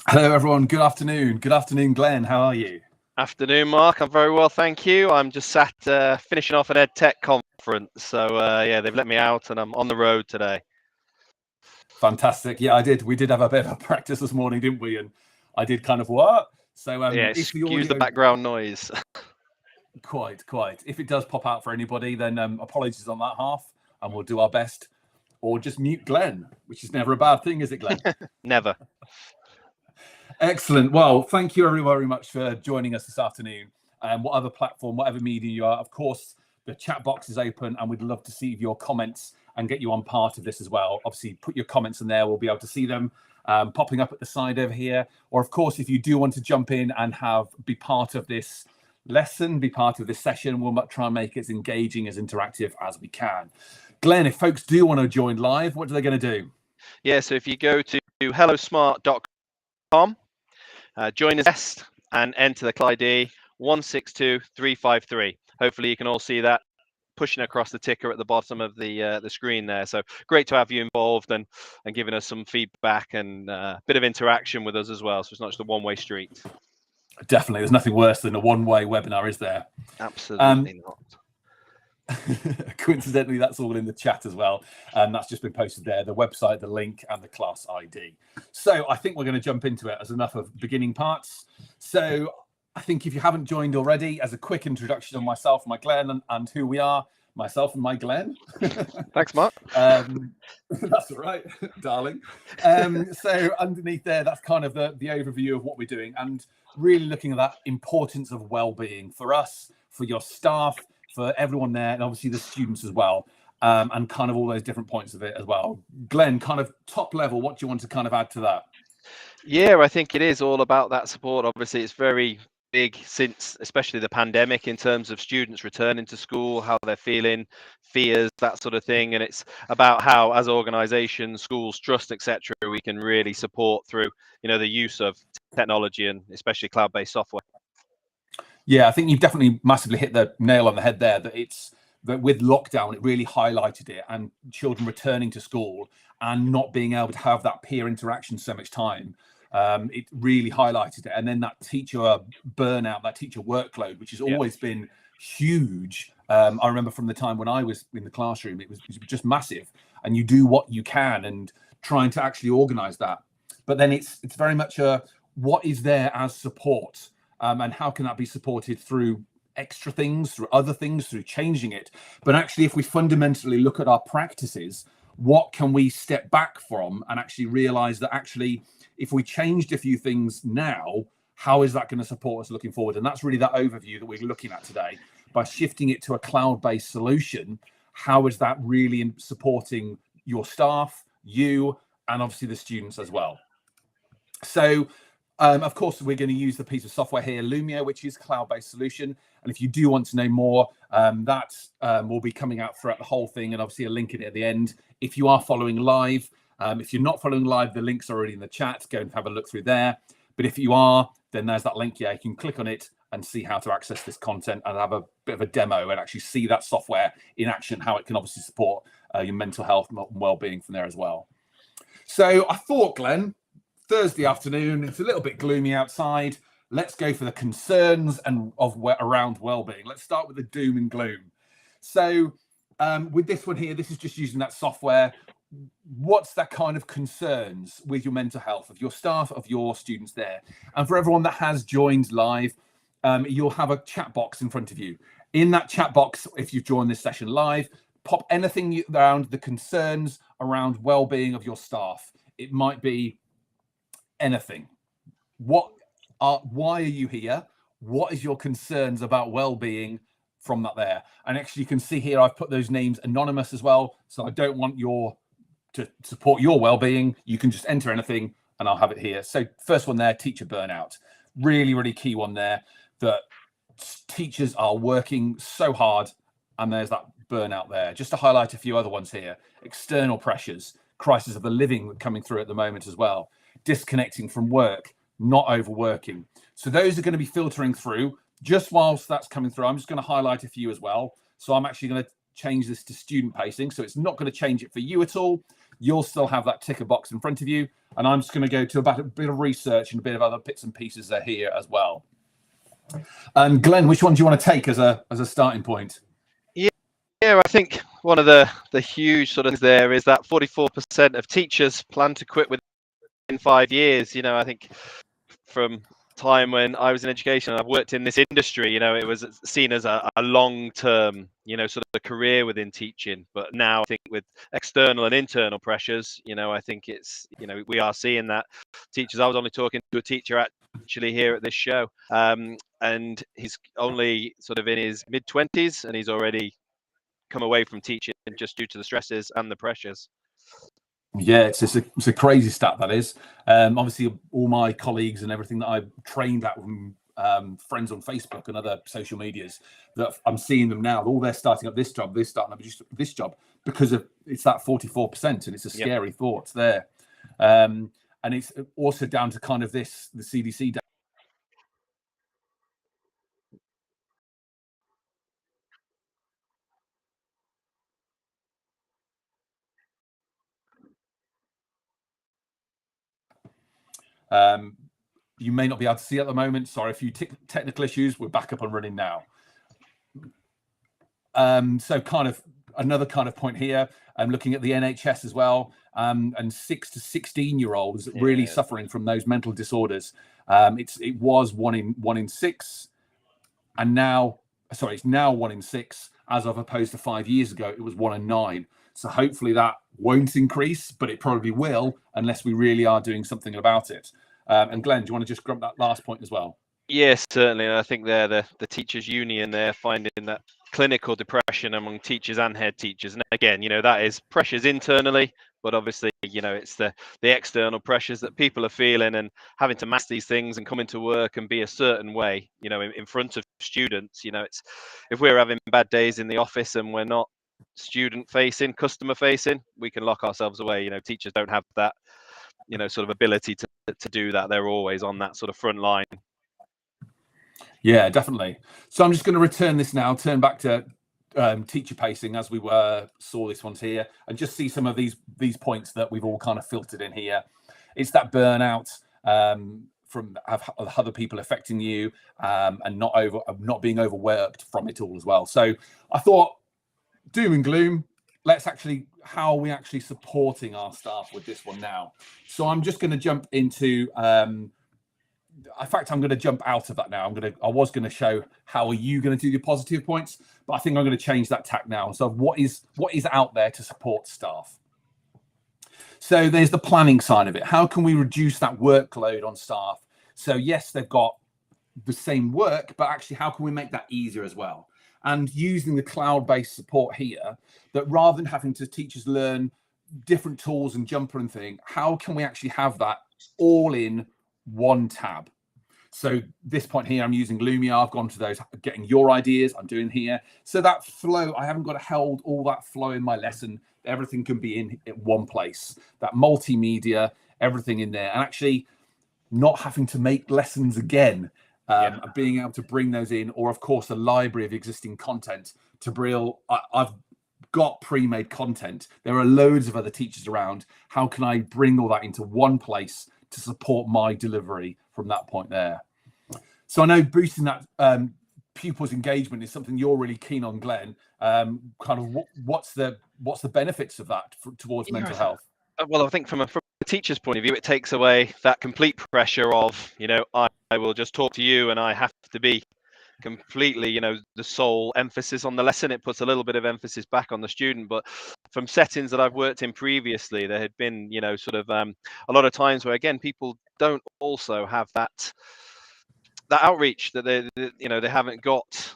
Hello, everyone. Good afternoon. Good afternoon, Glenn. How are you? Afternoon, Mark. I'm very well, thank you. I'm just sat finishing off an EdTech conference. So, yeah, they've let me out and I'm on the road today. Fantastic. Yeah, I did. We did have a bit of a practice this morning, didn't we? And I did kind of what? So Yeah, if the excuse the audio... background noise. Quite. If it does pop out for anybody, then apologies on that half, and we'll do our best. Or just mute Glenn, which is never a bad thing, is it, Glenn? Never. Excellent. Well, thank you very much for joining us this afternoon. Whatever platform, whatever medium you are, of course, the chat box is open and we'd love to see your comments and get you on part of this as well. Obviously, put your comments in there. We'll be able to see them popping up at the side over here. Or, of course, if you do want to jump in and be part of this lesson, be part of this session, we'll try and make it as engaging, as interactive as we can. Glenn, if folks do want to join live, what are they going to do? Yeah, so if you go to hellosmart.com, join us and enter the CLID 162353. Hopefully you can all see that pushing across the ticker at the bottom of the screen there. So great to have you involved and giving us some feedback and a bit of interaction with us as well. So it's not just a one-way street. Definitely. There's nothing worse than a one-way webinar, is there? Absolutely not. Coincidentally, that's all in the chat as well. And that's just been posted there, the website, the link, and the class ID. So I think we're going to jump into it as enough of beginning parts. So I think if you haven't joined already, as a quick introduction of myself, my Glenn, and who we are, myself and my Glenn. Thanks, Mark. That's all right, darling. So underneath there, that's kind of the overview of what we're doing and really looking at that importance of well-being for us, for your staff, for everyone there, and obviously the students as well, and kind of all those different points of it as well. Glenn, kind of top level, what do you want to kind of add to that? Yeah, I think it is all about that support. Obviously, it's very big since especially the pandemic in terms of students returning to school, how they're feeling, fears, that sort of thing. And it's about how, as organizations, schools, trust, etc., we can really support through, the use of technology and especially cloud-based software. Yeah, I think you've definitely massively hit the nail on the head there, that with lockdown, it really highlighted it, and children returning to school and not being able to have that peer interaction so much time. It really highlighted it. And then that teacher burnout, that teacher workload, which has always been huge. I remember from the time when I was in the classroom, it was just massive. And you do what you can and trying to actually organize that. But then it's very much what is there as support, and how can that be supported through extra things, through other things, through changing it. But actually, if we fundamentally look at our practices, what can we step back from and actually realize that actually, if we changed a few things now, how is that going to support us looking forward? And that's really that overview that we're looking at today. By shifting it to a cloud-based solution, how is that really supporting your staff, you, and obviously the students as well? So, of course, we're going to use the piece of software here, Lumio, which is a cloud-based solution. And if you do want to know more, that will be coming out throughout the whole thing, and obviously a link in it at the end. If you are following live, if you're not following live, the link's already in the chat. Go and have a look through there. But if you are, then there's that link. Yeah, you can click on it and see how to access this content and have a bit of a demo and actually see that software in action, how it can obviously support your mental health and well-being from there as well. So I thought, Glenn, Thursday afternoon, it's a little bit gloomy outside. Let's go for the concerns around well-being. Let's start with the doom and gloom. So with this one here, this is just using that software. What's that kind of concerns with your mental health of your staff, of your students there? And for everyone that has joined live, you'll have a chat box in front of you. In that chat box, if you've joined this session live, pop anything around the concerns around well-being of your staff. It might be anything. Why are you here? What is your concerns about well-being from that there? And actually, you can see here I've put those names anonymous as well, so I don't want to support your well-being. You can just enter anything and I'll have it here. So first one there, teacher burnout. Really key one there, that teachers are working so hard and there's that burnout there. Just to highlight a few other ones here, external pressures, crisis of the living coming through at the moment as well, disconnecting from work, not overworking. So those are going to be filtering through. Just whilst that's coming through, I'm just going to highlight a few as well. So I'm actually going to change this to student pacing. So it's not going to change it for you at all. You'll still have that ticker box in front of you, and I'm just going to go to about a bit of research and a bit of other bits and pieces that are here as well. Glenn, which one do you want to take as a starting point? Yeah, I think one of the huge sort of things there is that 44% of teachers plan to quit within 5 years. You know, I think from time when I was in education and I've worked in this industry, you know, it was seen as a long-term, you know, sort of a career within teaching. But now I think with external and internal pressures, you know, I think it's, you know, we are seeing that teachers. I was only talking to a teacher actually here at this show, and he's only sort of in his mid-20s and he's already come away from teaching just due to the stresses and the pressures. Yeah, it's a crazy stat, that is. Obviously, all my colleagues and everything that I've trained at, friends on Facebook and other social medias, that I'm seeing them now. All they're starting up this job, they're starting up this job because of it's that 44%, and it's a scary thought there. And it's also down to kind of the CDC data. You may not be able to see at the moment. Sorry, a few technical issues. We're back up and running now. So kind of another kind of point here. I'm looking at the NHS as well, and 6 to 16-year-olds really suffering from those mental disorders. It was one in 6, and now, sorry, it's now 1 in 6, as of opposed to 5 years ago, it was 1 in 9. So hopefully that won't increase, but it probably will unless we really are doing something about it. And Glenn, do you want to just grab that last point as well? Yes, certainly. I think they're the teachers union, they're finding that clinical depression among teachers and head teachers. And again, you know, that is pressures internally, but obviously, you know, it's the external pressures that people are feeling and having to mask these things and come into work and be a certain way, you know, in front of students. You know, it's if we're having bad days in the office and we're not student facing, customer facing, we can lock ourselves away. You know, teachers don't have that, you know, sort of ability to do that. They're always on that sort of front line. Yeah, definitely. So I'm just going to return this now, turn back to teacher pacing as we saw this one's here, and just see some of these points that we've all kind of filtered in here. It's that burnout from other people affecting you, and not being overworked from it all as well. So I thought, doom and gloom, how are we actually supporting our staff with this one now? So I'm just going to jump into in fact, I'm going to jump out of that now. I was going to show how are you going to do your positive points, but I think I'm going to change that tack now. So what is out there to support staff? So there's the planning side of it. How can we reduce that workload on staff? So yes, they've got the same work, but actually how can we make that easier as well? And using the cloud-based support here, that rather than having teachers learn different tools and jumper and thing, how can we actually have that all in one tab? So this point here, I'm using Lumio. I've gone to those, getting your ideas. I'm doing here. So that flow, I haven't got to hold all that flow in my lesson. Everything can be in one place. That multimedia, everything in there, and actually not having to make lessons again. Being able to bring those in, or of course, a library of existing content to bring. I've got pre-made content. There are loads of other teachers around. How can I bring all that into one place to support my delivery from that point there? So I know boosting that pupils' engagement is something you're really keen on, Glenn. Kind of what's the benefits of that towards mental health? Well, I think from a teacher's point of view, it takes away that complete pressure of, you know, I will just talk to you and I have to be completely, you know, the sole emphasis on the lesson. It puts a little bit of emphasis back on the student. But from settings that I've worked in previously, there had been, you know, sort of a lot of times where, again, people don't also have that outreach, that they you know, they haven't got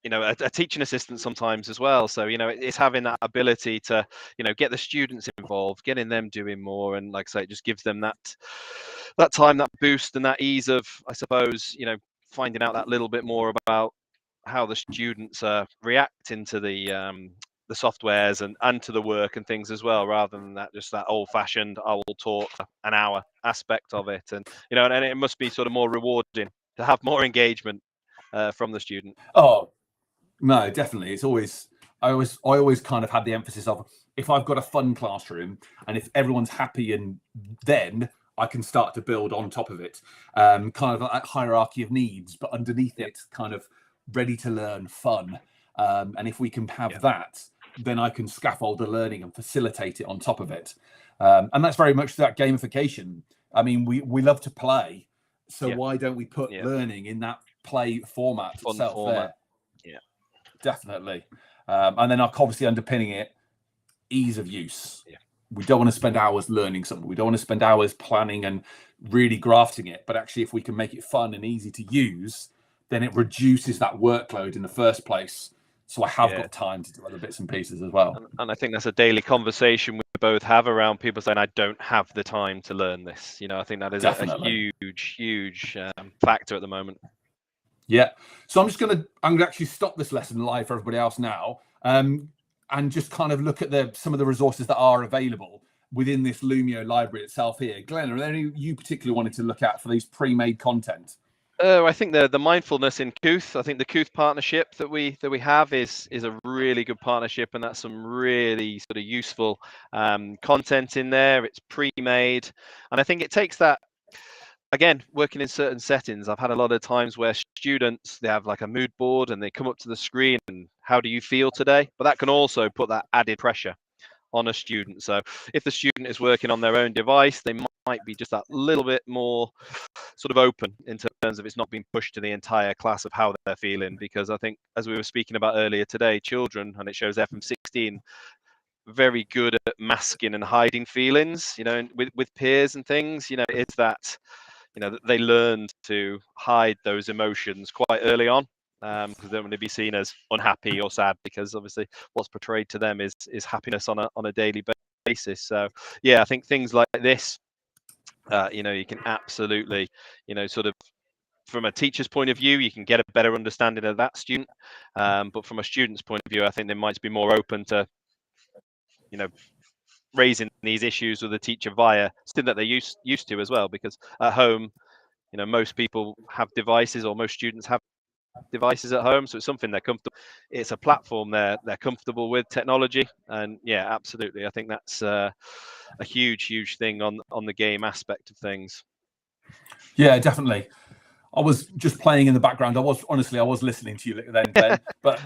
you know, a teaching assistant sometimes as well. So, you know, it's having that ability to, you know, get the students involved, getting them doing more, and like I say, it just gives them that time, that boost, and that ease of, I suppose, you know, finding out that little bit more about how the students are reacting to the softwares and to the work and things as well, rather than that just that old-fashioned I will talk an hour aspect of it. And, you know, and it must be sort of more rewarding to have more engagement from the student. Oh no, definitely. It's always I always kind of had the emphasis of, if I've got a fun classroom and if everyone's happy, and then I can start to build on top of it, kind of like that hierarchy of needs, but underneath it, kind of ready to learn, fun. And if we can have that, then I can scaffold the learning and facilitate it on top of it. And that's very much that gamification. I mean, we love to play, so why don't we put learning in that play format itself there? Yeah, definitely. And then obviously underpinning it, ease of use. We don't want to spend hours learning something. We don't want to spend hours planning and really grafting it. But actually, if we can make it fun and easy to use, then it reduces that workload in the first place. So I have got time to do other bits and pieces as well. And I think that's a daily conversation we both have around people saying, I don't have the time to learn this. You know, I think that is a huge factor at the moment. Yeah. So I'm going to actually stop this lesson live for everybody else now, and just kind of look at some of the resources that are available within this Lumio library itself here. Glenn, are there any you particularly wanted to look at for these pre-made content? I think the mindfulness in Kooth. I think the Kooth partnership that we have is a really good partnership, and that's some really sort of useful content in there. It's pre-made, and I think it takes that. Again, working in certain settings, I've had a lot of times where students, they have like a mood board and they come up to the screen and how do you feel today? But that can also put that added pressure on a student. So if the student is working on their own device, they might be just that little bit more sort of open in terms of it's not being pushed to the entire class of how they're feeling. Because I think, as we were speaking about earlier today, children, and it shows there from 16, very good at masking and hiding feelings, you know, with peers and things. You know, it's that, you know, they learned to hide those emotions quite early on, because they don't want to be seen as unhappy or sad, because obviously what's portrayed to them is happiness on a daily basis. So yeah, I think things like this, you know, you can absolutely, you know, sort of from a teacher's point of view, you can get a better understanding of that student, but from a student's point of view, I think they might be more open to, you know, raising these issues with the teacher via something that they're used to as well, because at home, you know, most people have devices, or most students have devices at home, so it's something they're comfortable. It's a platform they're comfortable with, technology, and yeah, absolutely. I think that's a huge thing on the game aspect of things. Yeah, definitely. I was just playing in the background. I was listening to you then, Glenn, but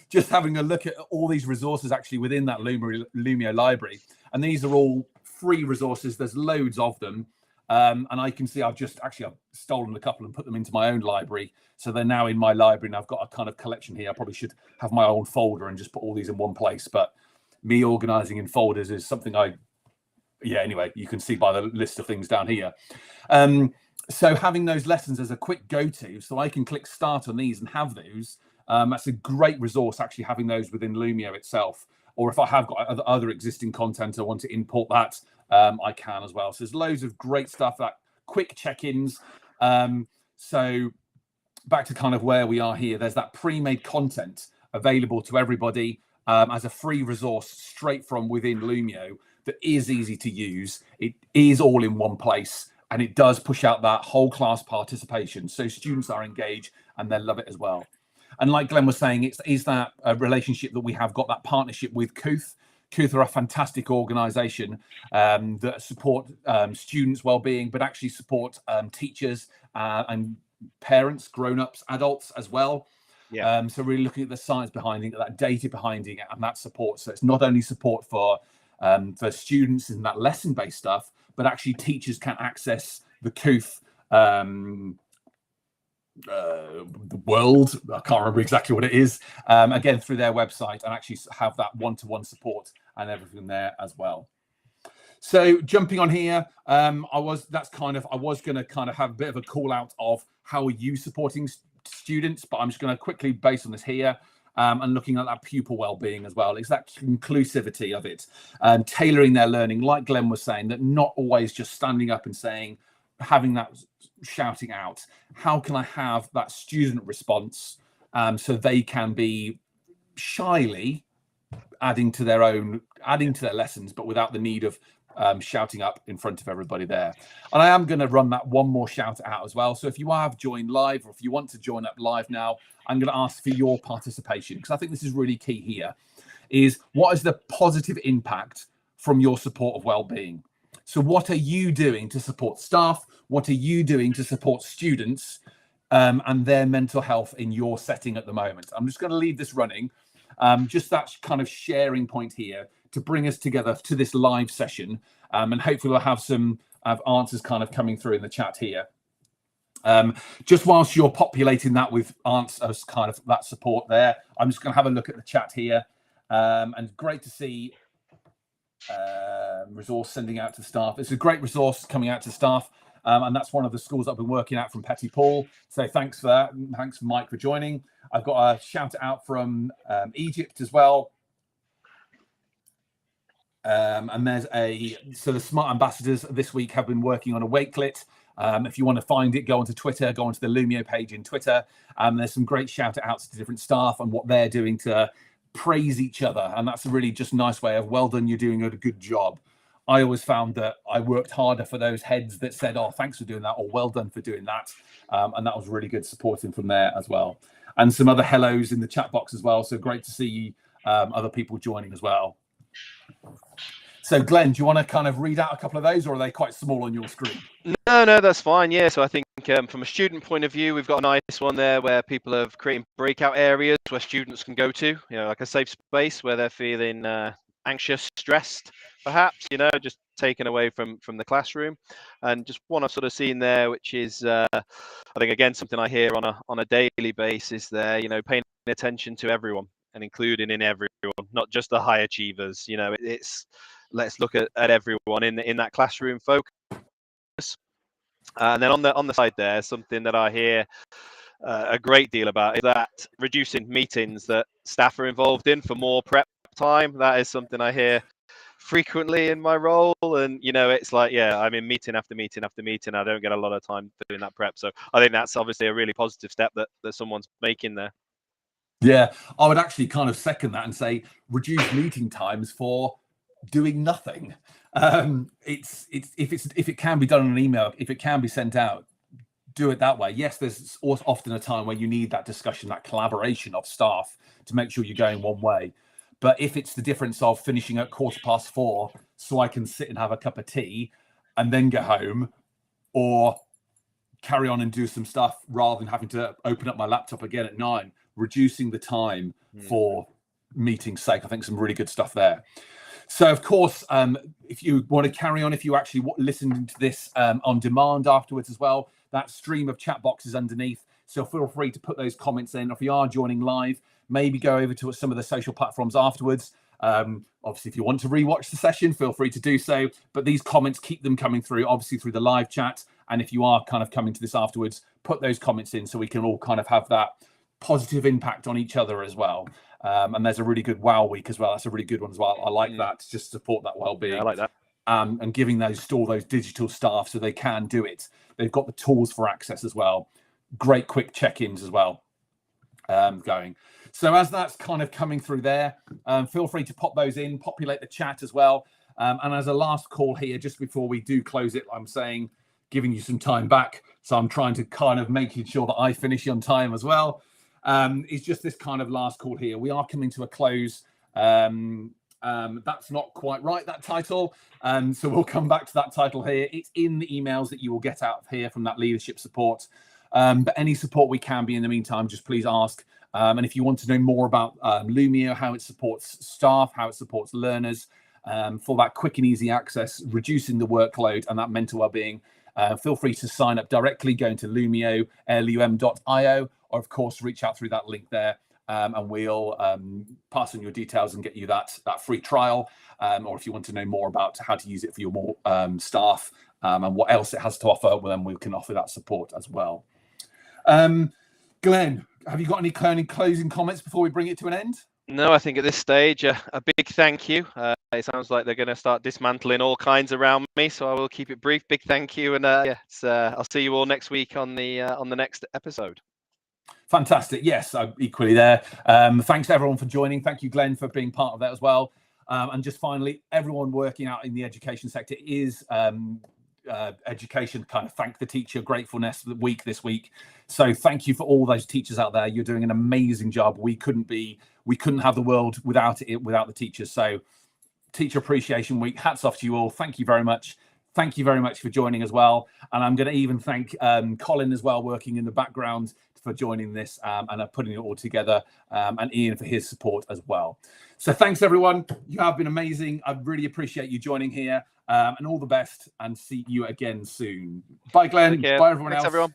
just having a look at all these resources actually within that Lumio library. And these are all free resources. There's loads of them. And I can see I've stolen a couple and put them into my own library. So they're now in my library, and I've got a kind of collection here. I probably should have my own folder and just put all these in one place. But me organizing in folders is something anyway, you can see by the list of things down here. So having those lessons as a quick go-to, so I can click start on these and have those, that's a great resource, actually having those within Lumio itself. Or if I have got other existing content, I want to import that, I can as well. So there's loads of great stuff, that quick check-ins. So back to kind of where we are here, there's that pre-made content available to everybody as a free resource straight from within Lumio that is easy to use. It is all in one place. And it does push out that whole class participation. So students are engaged and they love it as well. And like Glenn was saying, is that a relationship that we have got, that partnership with Kooth. Kooth are a fantastic organisation that support students' well-being, but actually support teachers and parents, grown-ups, adults as well. Yeah. So really looking at the science behind it, that data behind it, and that support. So it's not only support for students in that lesson-based stuff, but actually teachers can access the Kooth the world. I can't remember exactly what it is. Again, through their website, and actually have that one-to-one support and everything there as well. So jumping on here, I was going to kind of have a bit of a call out of how are you supporting students, but I'm just going to quickly base on this here. And looking at that pupil well-being as well. It's that inclusivity of it, tailoring their learning, like Glenn was saying, that not always just standing up and saying, having that shouting out. How can I have that student response so they can be shyly adding to their lessons, but without the need of shouting up in front of everybody there. And I am going to run that one more shout out as well. So if you have joined live, or if you want to join up live now, I'm going to ask for your participation, because I think this is really key here, is what is the positive impact from your support of wellbeing? So what are you doing to support staff? What are you doing to support students and their mental health in your setting at the moment? I'm just going to leave this running. Just that kind of sharing point here to bring us together to this live session. And hopefully we'll have some answers kind of coming through in the chat here. Just whilst you're populating that with answers, kind of that support there, I'm just going to have a look at the chat here. And great to see resource sending out to staff. It's a great resource coming out to staff. And that's one of the schools I've been working at from Petty Paul. So thanks for that. Thanks, Mike, for joining. I've got a shout out from Egypt as well. And there's so the Smart Ambassadors this week have been working on a wakelet. If you want to find it, go onto Twitter, go onto the Lumio page in Twitter. There's some great shout outs to different staff and what they're doing to praise each other. And that's a really just nice way of, well done, you're doing a good job. I always found that I worked harder for those heads that said, oh, thanks for doing that, or well done for doing that. And that was really good supporting from there as well. And some other hellos in the chat box as well. So great to see other people joining as well. So Glenn, do you want to kind of read out a couple of those, or are they quite small on your screen? No, that's fine. Yeah, so I think from a student point of view, we've got a nice one there where people have created breakout areas where students can go to, you know, like a safe space where they're feeling anxious, stressed, perhaps, you know, just taken away from the classroom. And just one I've sort of seen there, which is I think again something I hear on a daily basis there, you know, paying attention to everyone and including in everyone, not just the high achievers. You know, it's let's look at everyone in that classroom focus. And then on the side there, something that I hear a great deal about is that reducing meetings that staff are involved in for more prep time. That is something I hear frequently in my role, and you know, it's like, yeah, I'm in meeting after meeting after meeting. I don't get a lot of time doing that prep. So I think that's obviously a really positive step that someone's making there. Yeah, I would actually kind of second that and say reduce meeting times for doing nothing. If it can be done on an email, if it can be sent out, do it that way. Yes, there's often a time where you need that discussion, that collaboration of staff to make sure you're going one way. But if it's the difference of finishing at 4:15 so I can sit and have a cup of tea and then go home, or carry on and do some stuff rather than having to open up my laptop again at 9, reducing the time for meeting's sake, I think some really good stuff there. So, of course, if you want to carry on, if you actually listen to this on demand afterwards as well, that stream of chat boxes underneath. So feel free to put those comments in. If you are joining live, maybe go over to some of the social platforms afterwards. Obviously, if you want to rewatch the session, feel free to do so. But these comments, keep them coming through, obviously, through the live chat. And if you are kind of coming to this afterwards, put those comments in so we can all kind of have that positive impact on each other as well. And there's a really good WOW week as well. That's a really good one as well. I like that, to just support that well-being. Yeah, I like that. And giving all those digital staff so they can do it. They've got the tools for access as well. Great quick check-ins as well going. So as that's kind of coming through there, feel free to pop those in, populate the chat as well. And as a last call here, just before we do close it, I'm saying, giving you some time back. So I'm trying to kind of making sure that I finish on time as well. It's just this kind of last call here. We are coming to a close. That's not quite right, that title. So we'll come back to that title here. It's in the emails that you will get out of here from that leadership support. But any support we can be in the meantime, just please ask. And if you want to know more about Lumio, how it supports staff, how it supports learners, for that quick and easy access, reducing the workload and that mental well-being, feel free to sign up directly, going to Lumio, lum.io, or of course, reach out through that link there. And we'll pass on your details and get you that free trial. Or if you want to know more about how to use it for your more staff and what else it has to offer, well, then we can offer that support as well. Glenn, have you got any closing comments before we bring it to an end? No, I think at this stage, a big thank you. It sounds like they're going to start dismantling all kinds around me, so I will keep it brief. Big thank you, and I'll see you all next week on the next episode. Fantastic. Yes, I'm equally there. Thanks everyone for joining. Thank you, Glenn, for being part of that as well. And just finally, everyone working out in the education sector is education kind of thank the teacher gratefulness week this week. So thank you for all those teachers out there. You're doing an amazing job. We couldn't have the world without the teachers. So Teacher Appreciation Week, hats off to you all. Thank you very much. Thank you very much for joining as well. And I'm going to even thank Colin as well, working in the background, for joining this and putting it all together, and Ian for his support as well. So thanks, everyone. You have been amazing. I really appreciate you joining here, and all the best, and see you again soon. Bye, Glenn. Bye, everyone else. Everyone.